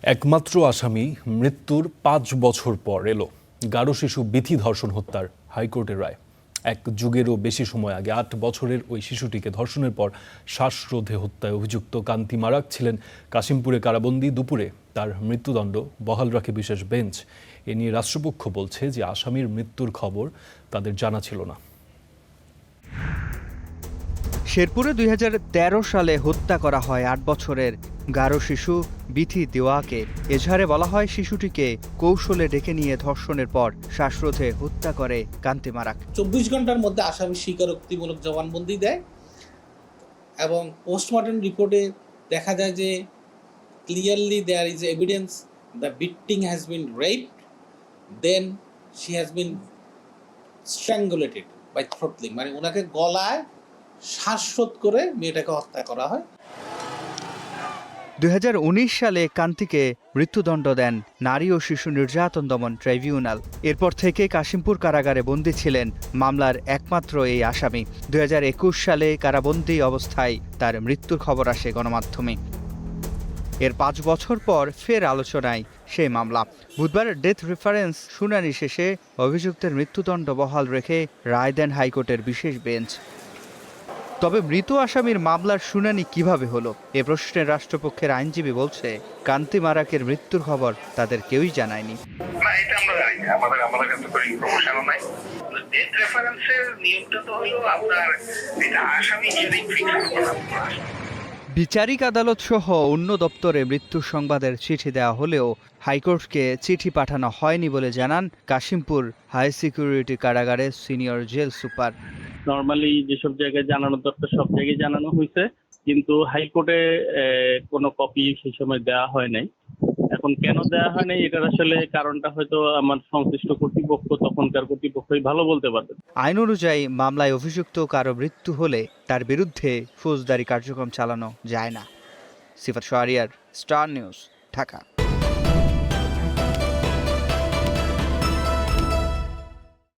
একমাত্র আসামি মৃত্যুর ৫ বছর পর এলো গারো শিশু বিথি ধর্ষণ হত্যার হাইকোর্টের রায়। এক যুগেরও বেশি সময় আগে ৮ বছরের ওই শিশুটিকে ধর্ষণের পর শ্বাসরোধে হত্যায় অভিযুক্ত কান্তি মারাক ছিলেন কাশিমপুরে কারাবন্দী। দুপুরে তার মৃত্যুদণ্ড বহাল রাখে বিশেষ বেঞ্চ। এ নিয়ে রাষ্ট্রপক্ষ বলছে যে আসামির মৃত্যুর খবর তাদের জানা ছিল না। শেরপুরে ২০১৩ সালে হত্যা করা হয় ৮ বছরের গারো শিশু বিথি দেওয়াকে। এজাহারে বলা হয় শিশুটিকে কৌশলে ডেকে নিয়ে ধর্ষণের পর শ্বাসরোধে হত্যা করে কান্তি মারাক। ২৪ ঘন্টার মধ্যে আসামি স্বীকারোক্তিমূলক জবানবন্দি দেয় এবং পোস্টমর্টেম রিপোর্টে দেখা যায় যে clearly there is evidence the victim has been raped, then she has been strangulated by throttling, মানে ওনাকে গলায় শ্বাসরোধ করে মেয়েটাকে হত্যা করা হয়। ২০১৯ সালে কান্তিকে মৃত্যুদণ্ড দেন নারী ও শিশু নির্যাতন দমন ট্রাইব্যুনাল। এরপর থেকে কাশিমপুর কারাগারে বন্দী ছিলেন মামলার একমাত্র এই আসামি। ২০২১ সালে কারাবন্দী অবস্থায় তার মৃত্যুর খবর আসে গণমাধ্যমে। এর ৫ বছর পর ফের আলোচনায় সেই মামলা। বুধবার ডেথ রেফারেন্স শুনানি শেষে অভিযুক্তের মৃত্যুদণ্ড বহাল রেখে রায় দেন হাইকোর্টের বিশেষ বেঞ্চ। তবে মৃত আসামির মামলার শুনানি কিভাবে হলো, এ প্রশ্নে রাষ্ট্রপক্ষের আইনজীবী বলছে কান্তি মারাকের মৃত্যুর খবর তাদের কেউই জানায়নি। বিচারিক আদালত সহ অন্য দপ্তরে মৃত্যুর সংবাদের চিঠি দেওয়া হলেও হাইকোর্টকে চিঠি পাঠানো হয়নি বলে জানান কাশিমপুর হাই সিকিউরিটি কারাগারের সিনিয়র জেল সুপার। নর্মালি যেসব জায়গায় জানানোর দরকার সব জায়গায় জানানো হয়েছে, কিন্তু হাইকোর্টে কোনো কপি সেই সময় দেওয়া হয় নাই। এখন কেন দেওয়া হয় নাই এটার আসলে কারণটা হয়তো আমার সংশ্লিষ্ট কর্তৃপক্ষ, তখনকার কর্তৃপক্ষই ভালো বলতে পারবে। আইন অনুযায়ী মামলায় অভিযুক্ত কারো মৃত্যু হলে তার বিরুদ্ধে ফৌজদারি কার্যক্রম চালানো যায় না। সিফাত শাহরিয়ার, স্টার নিউজ, ঢাকা।